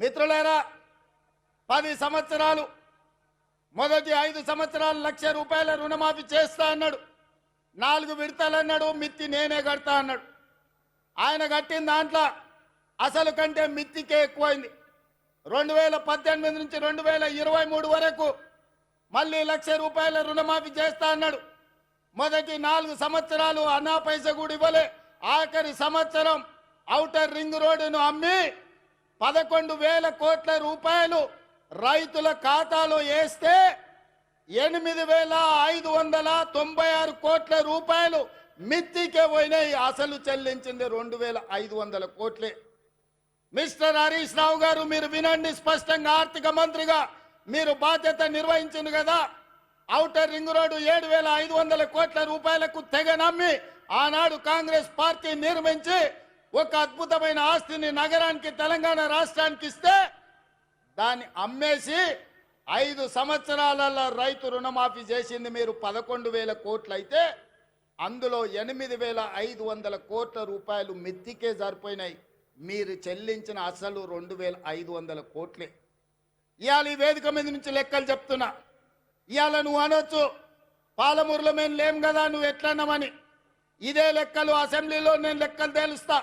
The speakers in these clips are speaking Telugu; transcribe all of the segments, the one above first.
మిత్రులారా, 10 సంవత్సరాలు మొదటి 5 సంవత్సరాలు ₹1,00,000 రుణమాఫీ చేస్తా అన్నాడు. 4 విడతలు అన్నాడు. మిత్తి నేనే కడతా అన్నాడు. ఆయన కట్టిన దాంట్లో అసలు కంటే మిత్తికే ఎక్కువైంది. 2018 నుంచి 2023 వరకు మళ్ళీ ₹1,00,000 రుణమాఫీ చేస్తా అన్నాడు. మొదటి 4 సంవత్సరాలు అన్నా పైస కూడా ఇవ్వలే. ఆఖరి సంవత్సరం ఔటర్ రింగ్ రోడ్డును అమ్మి 11,000 కోట్ల రూపాయలు రైతుల ఖాతాలో వేస్తే 8,596 కోట్ల రూపాయలు మిత్తికే పోయినాయి. అసలు చెల్లించింది 2,500 కోట్లే. మిస్టర్ హరీష్ రావు గారు, మీరు వినండి స్పష్టంగా. ఆర్థిక మంత్రిగా మీరు బాధ్యత నిర్వహించింది కదా. ఔటర్ రింగ్ రోడ్డు 7,500 కోట్ల రూపాయలకు తెగ నమ్మి ఆనాడు కాంగ్రెస్ పార్టీ నిర్మించి ఒక అద్భుతమైన ఆస్తిని నగరానికి, తెలంగాణ రాష్ట్రానికి ఇస్తే దాన్ని అమ్మేసి 5 సంవత్సరాలలో రైతు రుణమాఫీ చేసింది మీరు 11,000 కోట్లు అయితే అందులో 8,500 కోట్ల రూపాయలు మిత్తికే సరిపోయినాయి. మీరు చెల్లించిన అసలు 2,500 కోట్లే. ఇవాళ ఈ వేదిక మీద నుంచి లెక్కలు చెప్తున్నా. ఇవాళ నువ్వు అనొచ్చు, పాలమూరులో మేము లేం కదా, నువ్వు ఎట్లన్నామని. ఇదే లెక్కలు అసెంబ్లీలో నేను లెక్కలు తేలుస్తా.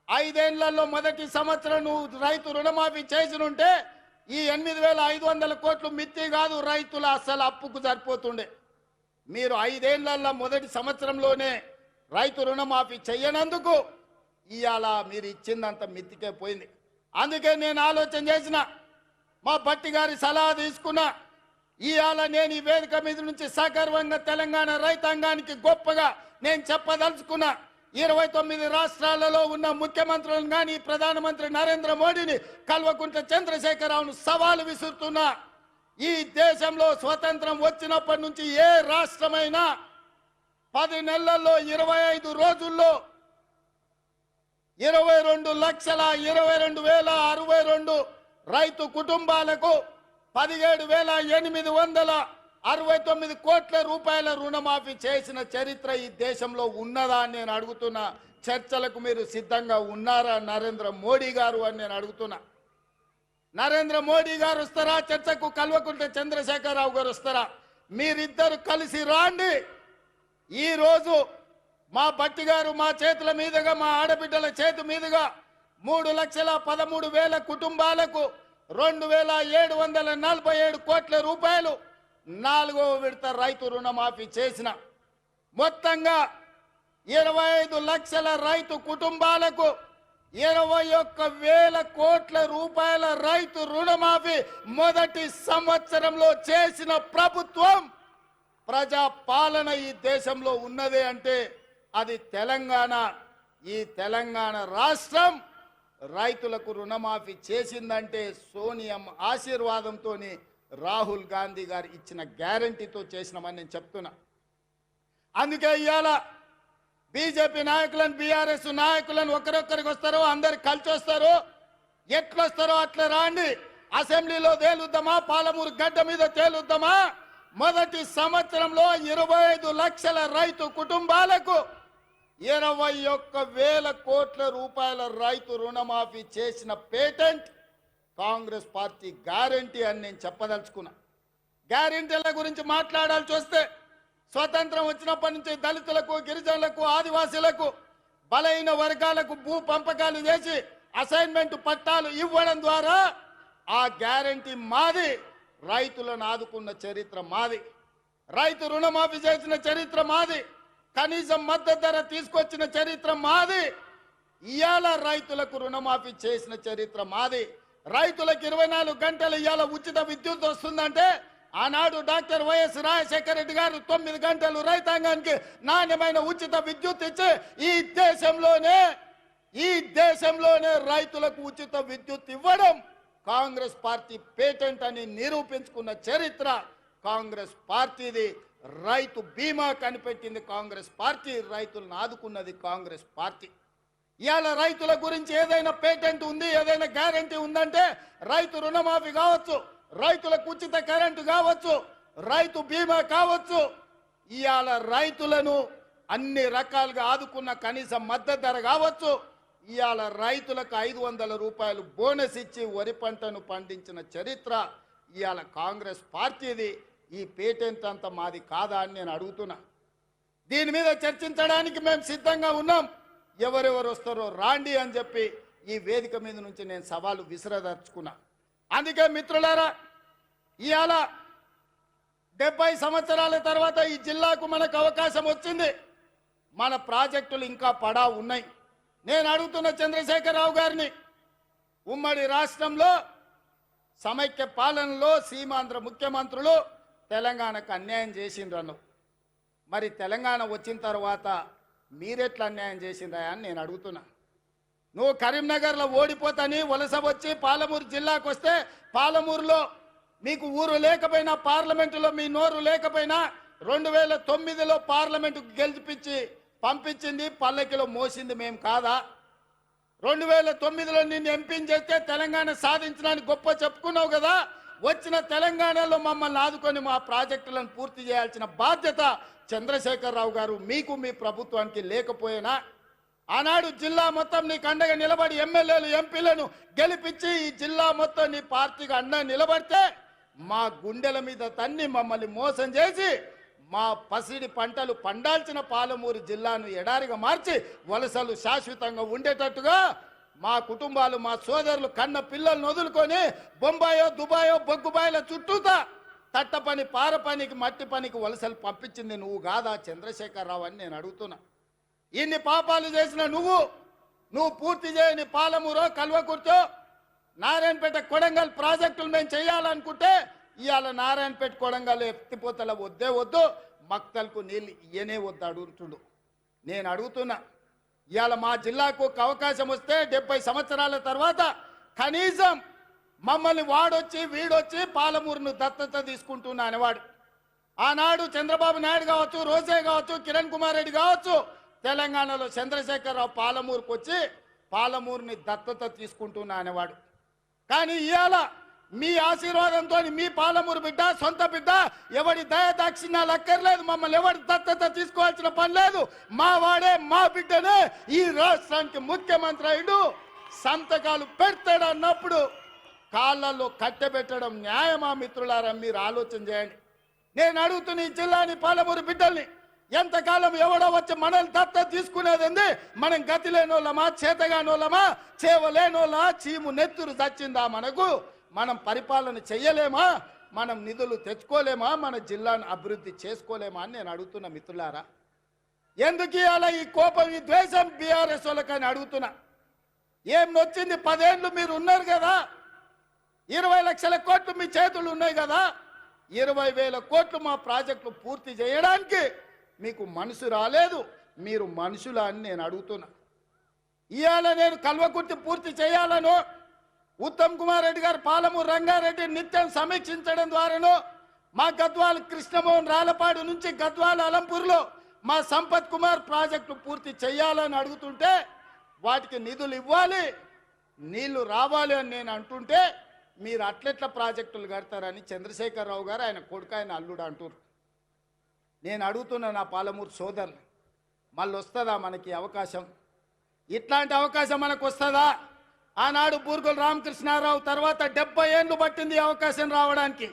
5 ఏళ్లలో మొదటి సంవత్సరం నువ్వు రైతు రుణమాఫీ చేసినుంటే ఈ 8,500 కోట్లు మిత్తి కాదు, రైతుల అసలు అప్పుకు సరిపోతుండే. మీరు 5 ఏళ్లలో మొదటి సంవత్సరంలోనే రైతు రుణమాఫీ చెయ్యనందుకు ఇవాళ మీరు ఇచ్చిందంత మిత్తికే పోయింది. అందుకే నేను ఆలోచన చేసిన, మా భట్టి గారి సలహా తీసుకున్నా. ఇవాళ నేను ఈ వేదిక మీద నుంచి సగర్వంగా తెలంగాణ రైతాంగానికి గొప్పగా నేను చెప్పదలుచుకున్నా. 29 రాష్ట్రాలలో ఉన్న ముఖ్యమంత్రులను కానీ ప్రధానమంత్రి నరేంద్ర మోడీని, కల్వకుంట్ల చంద్రశేఖరరావును సవాలు విసురుతున్నా. ఈ దేశంలో స్వతంత్రం వచ్చినప్పటి నుంచి ఏ రాష్ట్రమైనా 10 నెలల్లో 25 రోజుల్లో 22,22,062 రైతు కుటుంబాలకు 17,869 కోట్ల రూపాయల రుణమాఫీ చేసిన చరిత్ర ఈ దేశంలో ఉన్నదా అని నేను అడుగుతున్నా. చర్చలకు మీరు సిద్ధంగా ఉన్నారా నరేంద్ర మోడీ గారు అని నేను అడుగుతున్నా. నరేంద్ర మోడీ గారు వస్తారా చర్చకు? కల్వకుంట్ల చంద్రశేఖరరావు గారు వస్తారా? మీరిద్దరు కలిసి రాండి. ఈరోజు మా భట్టి గారు మా చేతుల మీదుగా, మా ఆడబిడ్డల చేతి మీదుగా 3,13,000 కుటుంబాలకు 2,747 కోట్ల రూపాయలు 4వ విడత రైతు రుణమాఫీ చేసిన. మొత్తంగా 25 లక్షల రైతు కుటుంబాలకు 21,000 కోట్ల రూపాయల రైతు రుణమాఫీ మొదటి సంవత్సరంలో చేసిన ప్రభుత్వం, ప్రజా పాలన ఈ దేశంలో ఉన్నదే అంటే అది తెలంగాణ. ఈ తెలంగాణ రాష్ట్రం రైతులకు రుణమాఫీ చేసిందంటే సోనియమ్మ ఆశీర్వాదంతో, రాహుల్ గాంధీ గారు ఇచ్చిన గ్యారంటీతో చేసినామని నేను చెప్తున్నా. అందుకే ఇవాళ బీజేపీ నాయకులను, బీఆర్ఎస్ నాయకులను ఒకరొక్కరికి వస్తారో అందరు కలిసి వస్తారు. ఎట్లొస్తారో అట్లా రాండి. అసెంబ్లీలో తేలుద్దామా, పాలమూరు గడ్డ మీద తేలుద్దామా? మొదటి సంవత్సరంలో 25 లక్షల రైతు కుటుంబాలకు 21,000 కోట్ల రూపాయల రైతు రుణమాఫీ చేసిన పేటెంట్ కాంగ్రెస్ పార్టీ గ్యారంటీ అని నేను చెప్పదలుచుకున్నా. గ్యారంటీల గురించి మాట్లాడాల్సి వస్తే, స్వతంత్రం వచ్చినప్పటి నుంచి దళితులకు, గిరిజనులకు, ఆదివాసీలకు, బలైన వర్గాలకు భూ పంపకాలు చేసి అసైన్మెంట్ పట్టాలు ఇవ్వడం ద్వారా ఆ గ్యారంటీ మాది. రైతులను ఆదుకున్న చరిత్ర మాది. రైతు రుణమాఫీ చేసిన చరిత్ర మాది. కనీసం మద్దతు ధర తీసుకొచ్చిన చరిత్ర మాది. ఇవాళ రైతులకు రుణమాఫీ చేసిన చరిత్ర మాది. రైతులకు 24 గంటలు ఇవాళ ఉచిత విద్యుత్ వస్తుందంటే ఆనాడు డాక్టర్ వైఎస్ రాజశేఖర రెడ్డి గారు 9 గంటలు రైతాంగానికి నాణ్యమైన ఉచిత విద్యుత్ ఇచ్చి ఈ దేశంలోనే రైతులకు ఉచిత విద్యుత్ ఇవ్వడం కాంగ్రెస్ పార్టీ పేటెంట్ అని నిరూపించుకున్న చరిత్ర కాంగ్రెస్ పార్టీది. రైతు బీమా కనిపెట్టింది కాంగ్రెస్ పార్టీ. రైతులను ఆదుకున్నది కాంగ్రెస్ పార్టీ. ఇవాళ రైతుల గురించి ఏదైనా పేటెంట్ ఉంది, ఏదైనా గ్యారంటీ ఉందంటే రైతు రుణమాఫీ కావచ్చు, రైతులకు ఉచిత కరెంటు కావచ్చు, రైతు బీమా కావచ్చు. ఇవాళ రైతులను అన్ని రకాలుగా ఆదుకున్న కనీస మద్దతు ధర కావచ్చు. ఇవాళ రైతులకు 500 రూపాయలు బోనస్ ఇచ్చి వరి పంటను పండించిన చరిత్ర ఇవాళ కాంగ్రెస్ పార్టీది. ఈ పేటెంట్ అంతా మాది కాదా అని నేను అడుగుతున్నా. దీని మీద చర్చించడానికి మేము సిద్ధంగా ఉన్నాం. ఎవరెవరు వస్తారో రాండి అని చెప్పి ఈ వేదిక మీద నుంచి నేను సవాలు విసిరదర్చుకున్నా. అందుకే మిత్రులారా, ఇవాళ 70 సంవత్సరాల తర్వాత ఈ జిల్లాకు మనకు అవకాశం వచ్చింది. మన ప్రాజెక్టులు ఇంకా పడా ఉన్నాయి. నేను అడుగుతున్న చంద్రశేఖరరావు గారిని, ఉమ్మడి రాష్ట్రంలో సమైక్య పాలనలో సీమాంధ్ర ముఖ్యమంత్రులు తెలంగాణకు అన్యాయం చేసిండ్రను. మరి తెలంగాణ వచ్చిన తర్వాత మీరెట్లా అన్యాయం చేసిండ్రా అని నేను అడుగుతున్నా. నువ్వు కరీంనగర్లో ఓడిపోతాని వలస వచ్చి పాలమూరు జిల్లాకు వస్తే, పాలమూరులో మీకు ఊరు లేకపోయినా, పార్లమెంటులో మీ నోరు లేకపోయినా 2009లో పార్లమెంటుకు గెలిపించి పంపించింది, పల్లకిలో మోసింది మేము కాదా? 2009లో నిన్ను ఎంపీని చేస్తే తెలంగాణ సాధించడానికి గొప్ప చెప్పుకున్నావు కదా. వచ్చిన తెలంగాణలో మమ్మల్ని ఆదుకొని మా ప్రాజెక్టులను పూర్తి చేయాల్సిన బాధ్యత చంద్రశేఖరరావు గారు మీకు మీ ప్రభుత్వానికి లేకపోయినా, ఆనాడు జిల్లా మొత్తం నీకు అండగా నిలబడి ఎమ్మెల్యేలు ఎంపీలను గెలిపించి ఈ జిల్లా మొత్తం నీ పార్టీకి అండగా నిలబడితే మా గుండెల మీద తన్ని మమ్మల్ని మోసం చేసి మా పసిడి పంటలు పండాల్సిన పాలమూరు జిల్లాను ఎడారిగా మార్చి వలసలు శాశ్వతంగా ఉండేటట్టుగా మా కుటుంబాలు, మా సోదరులు కన్న పిల్లలను వదులుకొని బొంబాయో దుబాయో బొగ్గుబాయిల చుట్టూతా తట్ట పని, పార పనికి, మట్టి పనికి వలసలు పంపించింది నువ్వు కాదా చంద్రశేఖరరావు అని నేను అడుగుతున్నా. ఇన్ని పాపాలు చేసిన నువ్వు పూర్తి చేయని పాలమూరో, కల్వకుర్తో, నారాయణపేట, కొడంగల్ ప్రాజెక్టులు మేము చేయాలనుకుంటే ఇవాళ నారాయణపేట, కొడంగల్ ఎత్తిపోతల వద్దే వద్దు, మక్తల్కు నీళ్ళు ఇయ్యనే వద్దు అడుగుతుండు. నేను అడుగుతున్నా, ఇవాళ మా జిల్లాకు అవకాశం వస్తే 70 సంవత్సరాల తర్వాత కనీసం మమ్మల్ని వాడొచ్చి వీడొచ్చి పాలమూరును దత్తత తీసుకుంటున్నా అనేవాడు. ఆనాడు చంద్రబాబు నాయుడు కావచ్చు, రోజే కావచ్చు, కిరణ్ కుమార్ రెడ్డి కావచ్చు, తెలంగాణలో చంద్రశేఖరరావు పాలమూరుకు వచ్చి పాలమూరుని దత్తత తీసుకుంటున్నా అనేవాడు. కానీ ఇవాళ మీ ఆశీర్వాదంతో మీ పాలమూరు బిడ్డ, సొంత బిడ్డ, ఎవడి దయాదాక్షిణ్యాలు అక్కర్లేదు, మమ్మల్ని ఎవరి దత్తత తీసుకోవాల్సిన పని లేదు, మా వాడే మా బిడ్డనే ఈ రాష్ట్రానికి ముఖ్యమంత్రి అయ్యుడు, సంతకాలు పెడతాడు అన్నప్పుడు కాళ్ళల్లో కట్టెబెట్టడం న్యాయమా? మిత్రులారా, మీరు ఆలోచన చేయండి. నేను అడుగుతున్న ఈ జిల్లాని, పాలమూరు బిడ్డల్ని, ఎంతకాలం ఎవడో వచ్చి మనల్ని దత్తత తీసుకునేది? మనం గతి లేనోళ్ళమా, చేతగానోళ్ళమా, చేవలేనోళ్ళ చీము నెత్తురు చచ్చిందా మనకు? మనం పరిపాలన చెయ్యలేమా? మనం నిధులు తెచ్చుకోలేమా? మన జిల్లాను అభివృద్ధి చేసుకోలేమా అని నేను అడుగుతున్నా. మిత్రులారా, ఎందుకు అలా ఈ కోపం, ఈ ద్వేషం బీఆర్ఎస్ వాళ్ళకని అడుగుతున్నా. ఏం నొచ్చింది? 10 ఏళ్ళు మీరు ఉన్నారు కదా, 20 లక్షల కోట్లు మీ చేతులు ఉన్నాయి కదా, 20,000 కోట్లు మా ప్రాజెక్టులు పూర్తి చేయడానికి మీకు మనసు రాలేదు. మీరు మనుషులా అని నేను అడుగుతున్నా. ఇవాళ నేను కల్వకుర్తి పూర్తి చేయాలను ఉత్తమ్ కుమార్ రెడ్డి గారు పాలమూరు రంగారెడ్డి నిత్యం సమీక్షించడం ద్వారాను, మా గద్వాల కృష్ణమోహన్ రాలపాడు నుంచి గద్వాల అలంపూర్లో మా సంపత్ కుమార్ ప్రాజెక్టు పూర్తి చేయాలని అడుగుతుంటే వాటికి నిధులు ఇవ్వాలి, నీళ్లు రావాలి అని నేను అంటుంటే మీరు అట్లెట్ల ప్రాజెక్టులు కడతారని చంద్రశేఖరరావు గారు, ఆయన కొడుకు, ఆయన అల్లుడు అంటారు. నేను అడుగుతున్నా నా పాలమూరు సోదరులు, మళ్ళీ వస్తుందా మనకి అవకాశం? ఇట్లాంటి అవకాశం మనకు వస్తుందా? ఆనాడు బూర్గుల రామకృష్ణారావు తర్వాత 70 ఏళ్ళు పట్టింది అవకాశం రావడానికి.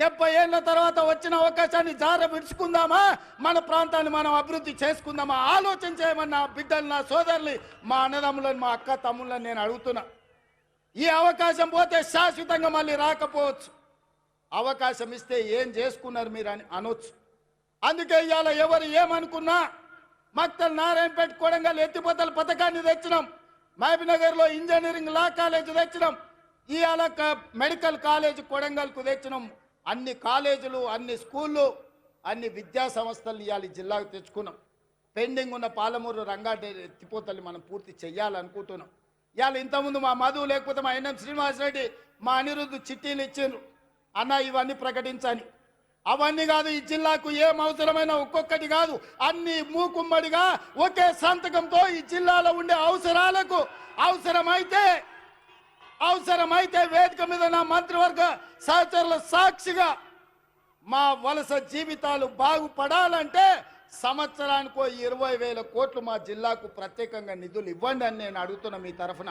70 ఏళ్ళ తర్వాత వచ్చిన అవకాశాన్ని జార విడుచుకుందామా? మన ప్రాంతాన్ని మనం అభివృద్ధి చేసుకుందామా? ఆలోచన చేయమని నా బిడ్డలు, నా సోదరులు, మా అన్నదమ్ములను, మా అక్క తమ్ముళ్ళని నేను అడుగుతున్నా. ఈ అవకాశం పోతే శాశ్వతంగా మళ్ళీ రాకపోవచ్చు. అవకాశం ఇస్తే ఏం చేసుకున్నారు మీరు అని అనొచ్చు. అందుకే ఇవాళ ఎవరు ఏమనుకున్నా మక్తల్, నారాయణపేట, కొడంగల్ ఎత్తిపోతల పథకాన్ని తెచ్చినాం, మహబూబ్నగర్లో ఇంజనీరింగ్ లా కాలేజ్ తెచ్చినాం, ఇవాళ మెడికల్ కాలేజ్ కొడంగల్కు తెచ్చినాం. అన్ని కాలేజీలు, అన్ని స్కూళ్ళు, అన్ని విద్యా సంస్థలు ఇవాళ జిల్లాకు తెచ్చుకున్నాం. పెండింగ్ ఉన్న పాలమూరు రంగారెడ్డి ఎత్తిపోతల్ని మనం పూర్తి చెయ్యాలనుకుంటున్నాం. ఇవాళ ఇంతకుముందు మా మధు, లేకపోతే మా ఎన్ఎం శ్రీనివాసరెడ్డి, మా అనిరుద్ధు చిట్టీలు ఇచ్చిండ్రు, అన్న ఇవన్నీ ప్రకటించని. అవన్నీ కాదు, ఈ జిల్లాకు ఏం అవసరమైన ఒక్కొక్కటి కాదు, అన్ని మూకుమ్మడిగా ఒకే సంతకంతో ఈ జిల్లాలో ఉండే అవసరాలకు అవసరమైతే వేదిక మీద నా మంత్రివర్గ సహచరుల సాక్షిగా మా వలస జీవితాలు బాగుపడాలంటే సంవత్సరానికి 20,000 కోట్లు మా జిల్లాకు ప్రత్యేకంగా నిధులు ఇవ్వండి అని నేను అడుగుతున్నా మీ తరఫున.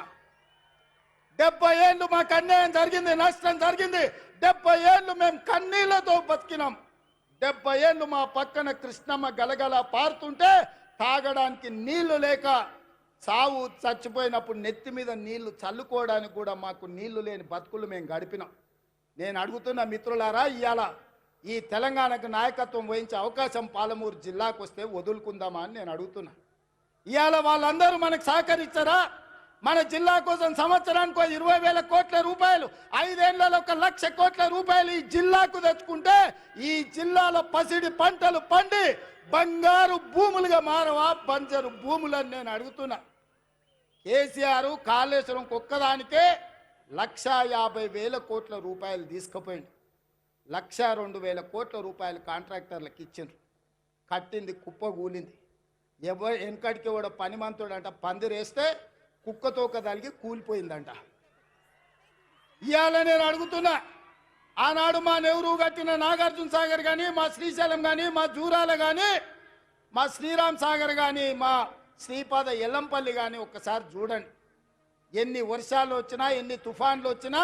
70 ఏళ్ళు మాకు అన్యాయం జరిగింది, నష్టం జరిగింది. 70 ఏళ్ళు మేము కన్నీళ్లతో బతికినాం. 70 ఏళ్ళు మా పక్కన కృష్ణమ్మ గలగల పారుతుంటే తాగడానికి నీళ్లు లేక సావు చచ్చిపోయినప్పుడు నెత్తి మీద నీళ్లు చల్లుకోవడానికి కూడా మాకు నీళ్లు లేని బతుకులు మేము గడిపినాం. నేను అడుగుతున్న మిత్రులారా, ఇవాళ ఈ తెలంగాణకు నాయకత్వం వహించే అవకాశం పాలమూరు జిల్లాకు వస్తే వదులుకుందామా అని నేను అడుగుతున్నా. ఇవాళ వాళ్ళందరూ మనకు సహకరించారా? మన జిల్లా కోసం సంవత్సరానికి 20,000 కోట్ల రూపాయలు, 5 ఏళ్లలో 1,00,000 కోట్ల రూపాయలు ఈ జిల్లాకు తెచ్చుకుంటే ఈ జిల్లాలో పసిడి పంటలు పండి బంగారు భూములుగా మారవా బంజరు భూములని నేను అడుగుతున్నా. కేసీఆర్ కాళేశ్వరం ఒక్కదానికే 1,50,000 కోట్ల రూపాయలు తీసుకుపోయింది. 1,02,000 కోట్ల రూపాయలు కాంట్రాక్టర్లకు ఇచ్చిండ్రు. కట్టింది కుప్ప కూలింది. ఎవరు వెనకటికి కూడా పనిమంతుడు అంట పందిరేస్తే కుక్కతోక తలిగి కూలిపోయిందంట. ఇవాళ నేను అడుగుతున్నా, ఆనాడు మా నెహ్రూ కట్టిన నాగార్జున సాగర్ కానీ, మా శ్రీశైలం కానీ, మా జూరాల కానీ, మా శ్రీరామ్ సాగర్ కానీ, మా శ్రీపాద ఎల్లంపల్లి కానీ ఒక్కసారి చూడండి. ఎన్ని వర్షాలు వచ్చినా, ఎన్ని తుఫాన్లు వచ్చినా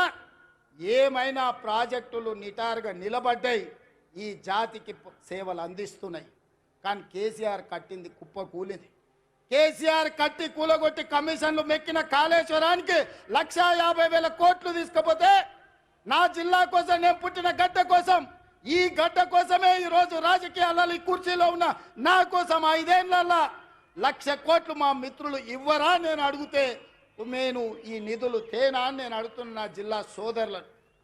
ఏమైనా ప్రాజెక్టులు నిటారుగా నిలబడ్డాయి, ఈ జాతికి సేవలు అందిస్తున్నాయి. కానీ కేసీఆర్ కట్టింది కుప్ప కూలింది. కేసీఆర్ కట్టి కూలగొట్టి కమిషన్లు మెక్కిన కాళేశ్వరానికి 1,50,000 కోట్లు తీసుకపోతే నా జిల్లా కోసం, నేను పుట్టిన గడ్డ కోసం, ఈ గడ్డ కోసమే ఈరోజు రాజకీయాలలో ఈ కుర్చీలో ఉన్న నా కోసం 5 ఏళ్లలో 1,00,000 కోట్లు మా మిత్రులు ఇవ్వరా నేను అడిగితే నేను ఈ నిధులు తేనా అని నేను అడుగుతున్న నా జిల్లా సోదరులను.